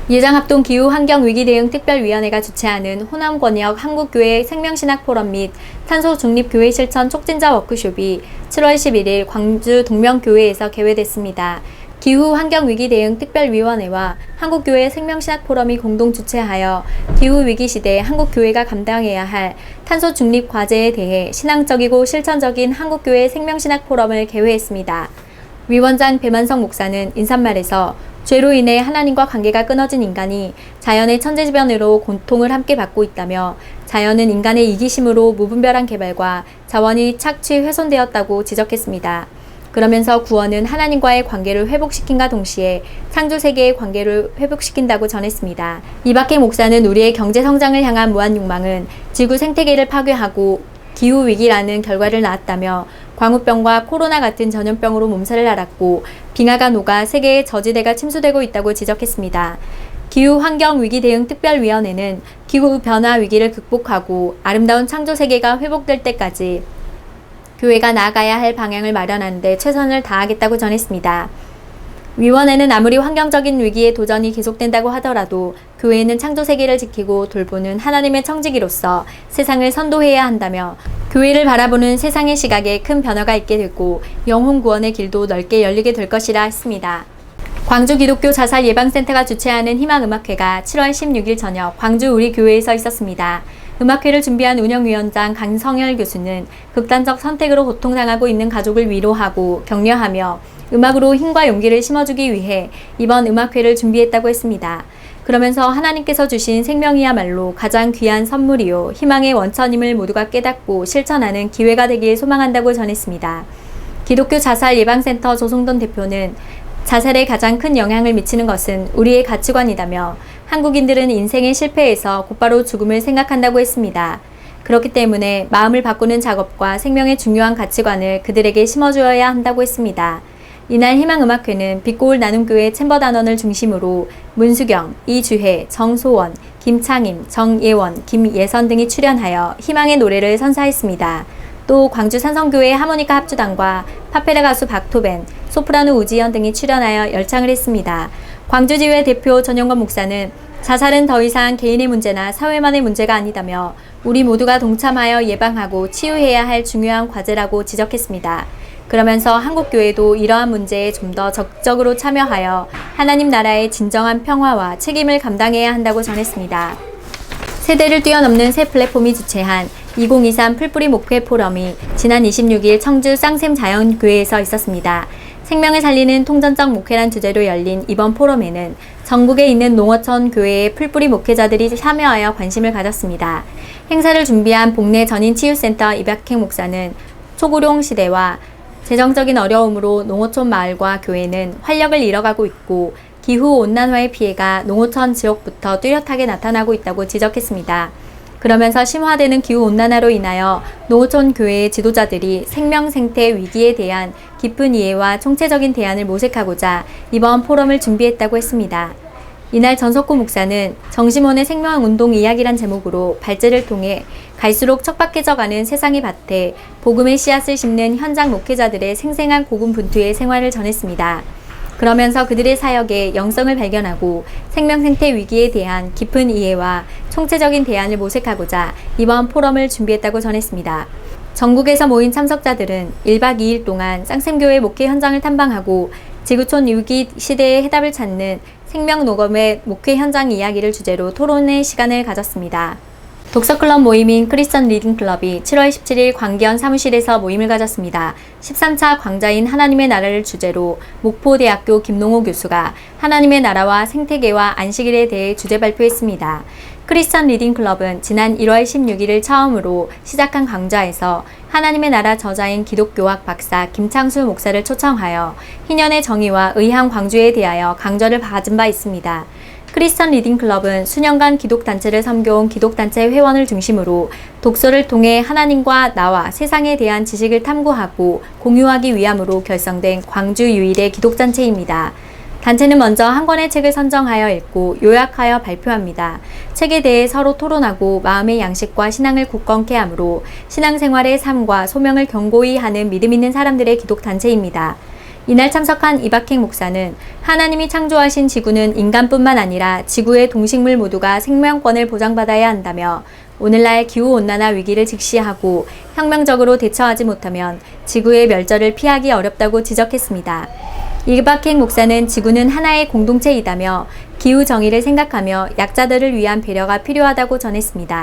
예장합동 기후환경위기대응특별위원회가 주최하는 호남권역 한국교회 생명신학 포럼 및 탄소중립교회 실천 촉진자 워크숍이 7월 11일 광주 동명교회에서 개회됐습니다. 기후환경위기대응특별위원회와 한국교회 생명신학 포럼이 공동 주최하여 기후위기 시대 한국교회가 감당해야 할 탄소중립 과제에 대해 신앙적이고 실천적인 한국교회 생명신학 포럼을 개회했습니다. 위원장 배만성 목사는 인사말에서 죄로 인해 하나님과 관계가 끊어진 인간이 자연의 천재지변으로 고통을 함께 받고 있다며 자연은 인간의 이기심으로 무분별한 개발과 자원이 착취 훼손되었다고 지적했습니다. 그러면서 구원은 하나님과의 관계를 회복시킨과 동시에 창조세계의 관계를 회복시킨다고 전했습니다. 이박혜 목사는 우리의 경제성장을 향한 무한 욕망은 지구 생태계를 파괴하고 기후위기라는 결과를 낳았다며 광우병과 코로나 같은 전염병으로 몸살을 앓았고 빙하가 녹아 세계의 저지대가 침수되고 있다고 지적했습니다. 기후환경위기대응특별위원회는 기후변화 위기를 극복하고 아름다운 창조세계가 회복될 때까지 교회가 나아가야 할 방향을 마련하는 데 최선을 다하겠다고 전했습니다. 위원회는 아무리 환경적인 위기의 도전이 계속된다고 하더라도 교회는 창조세계를 지키고 돌보는 하나님의 청지기로서 세상을 선도해야 한다며 교회를 바라보는 세상의 시각에 큰 변화가 있게 되고 영혼 구원의 길도 넓게 열리게 될 것이라 했습니다. 광주 기독교 자살 예방센터가 주최하는 희망음악회가 7월 16일 저녁 광주 우리 교회에서 있었습니다. 음악회를 준비한 운영위원장 강성열 교수는 극단적 선택으로 고통당하고 있는 가족을 위로하고 격려하며 음악으로 힘과 용기를 심어주기 위해 이번 음악회를 준비했다고 했습니다. 그러면서 하나님께서 주신 생명이야말로 가장 귀한 선물이요 희망의 원천임을 모두가 깨닫고 실천하는 기회가 되길 소망한다고 전했습니다. 기독교 자살 예방센터 조성돈 대표는 자살에 가장 큰 영향을 미치는 것은 우리의 가치관이다며 한국인들은 인생의 실패에서 곧바로 죽음을 생각한다고 했습니다. 그렇기 때문에 마음을 바꾸는 작업과 생명의 중요한 가치관을 그들에게 심어주어야 한다고 했습니다. 이날 희망음악회는 빛고울 나눔교회 챔버단원을 중심으로 문수경, 이주혜, 정소원, 김창임, 정예원, 김예선 등이 출연하여 희망의 노래를 선사했습니다. 또 광주 산성교회 하모니카 합주단과 파페라 가수 박토벤, 소프라노 우지연 등이 출연하여 열창을 했습니다. 광주지회 대표 전영건 목사는 자살은 더 이상 개인의 문제나 사회만의 문제가 아니다며 우리 모두가 동참하여 예방하고 치유해야 할 중요한 과제라고 지적했습니다. 그러면서 한국교회도 이러한 문제에 좀 더 적극적으로 참여하여 하나님 나라의 진정한 평화와 책임을 감당해야 한다고 전했습니다. 세대를 뛰어넘는 새 플랫폼이 주최한 2023 풀뿌리 목회 포럼이 지난 26일 청주 쌍샘 자연교회에서 있었습니다. 생명을 살리는 통전적 목회란 주제로 열린 이번 포럼에는 전국에 있는 농어촌 교회의 풀뿌리 목회자들이 참여하여 관심을 가졌습니다. 행사를 준비한 복내 전인치유센터 이박혜 목사는 초고령 시대와 재정적인 어려움으로 농어촌 마을과 교회는 활력을 잃어가고 있고 기후온난화의 피해가 농어촌 지역부터 뚜렷하게 나타나고 있다고 지적했습니다. 그러면서 심화되는 기후온난화로 인하여 농어촌 교회의 지도자들이 생명 생태 위기에 대한 깊은 이해와 총체적인 대안을 모색하고자 이번 포럼을 준비했다고 했습니다. 이날 전석구 목사는 정심원의 생명운동 이야기란 제목으로 발제를 통해 갈수록 척박해져가는 세상의 밭에 복음의 씨앗을 심는 현장 목회자들의 생생한 고군분투의 생활을 전했습니다. 그러면서 그들의 사역에 영성을 발견하고 생명 생태 위기에 대한 깊은 이해와 총체적인 대안을 모색하고자 이번 포럼을 준비했다고 전했습니다. 전국에서 모인 참석자들은 1박 2일 동안 쌍샘교회 목회 현장을 탐방하고 지구촌 위기 시대의 해답을 찾는 생명녹음의 목회 현장 이야기를 주제로 토론의 시간을 가졌습니다. 독서클럽 모임인 크리스천 리딩클럽이 7월 17일 광기현 사무실에서 모임을 가졌습니다. 13차 광자인 하나님의 나라를 주제로 목포대학교 김농호 교수가 하나님의 나라와 생태계와 안식일에 대해 주제 발표했습니다. 크리스천 리딩클럽은 지난 1월 16일을 처음으로 시작한 강좌에서 하나님의 나라 저자인 기독교학 박사 김창수 목사를 초청하여 희년의 정의와 의향 광주에 대하여 강좌를 받은 바 있습니다. 크리스천 리딩클럽은 수년간 기독단체를 섬겨온 기독단체 회원을 중심으로 독서를 통해 하나님과 나와 세상에 대한 지식을 탐구하고 공유하기 위함으로 결성된 광주 유일의 기독단체입니다. 단체는 먼저 한 권의 책을 선정하여 읽고 요약하여 발표합니다. 책에 대해 서로 토론하고 마음의 양식과 신앙을 굳건케 하므로 신앙생활의 삶과 소명을 견고히 하는 믿음 있는 사람들의 기독단체입니다. 이날 참석한 이박행 목사는 하나님이 창조하신 지구는 인간뿐만 아니라 지구의 동식물 모두가 생명권을 보장받아야 한다며 오늘날 기후온난화 위기를 직시하고 혁명적으로 대처하지 못하면 지구의 멸절을 피하기 어렵다고 지적했습니다. 이박행 목사는 지구는 하나의 공동체이다며 기후 정의를 생각하며 약자들을 위한 배려가 필요하다고 전했습니다.